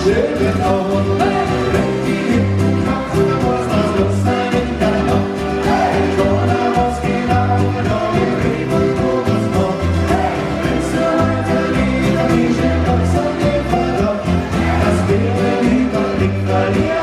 schönen Ort. Wenn die hinten kommt, so muss das Lust sein in der Nacht. Corona muss genau, wir leben nur das Wort. Wenn's so weitergeht, dann ich in uns und den Verlauf. Das wäre lieber Blick verlieren.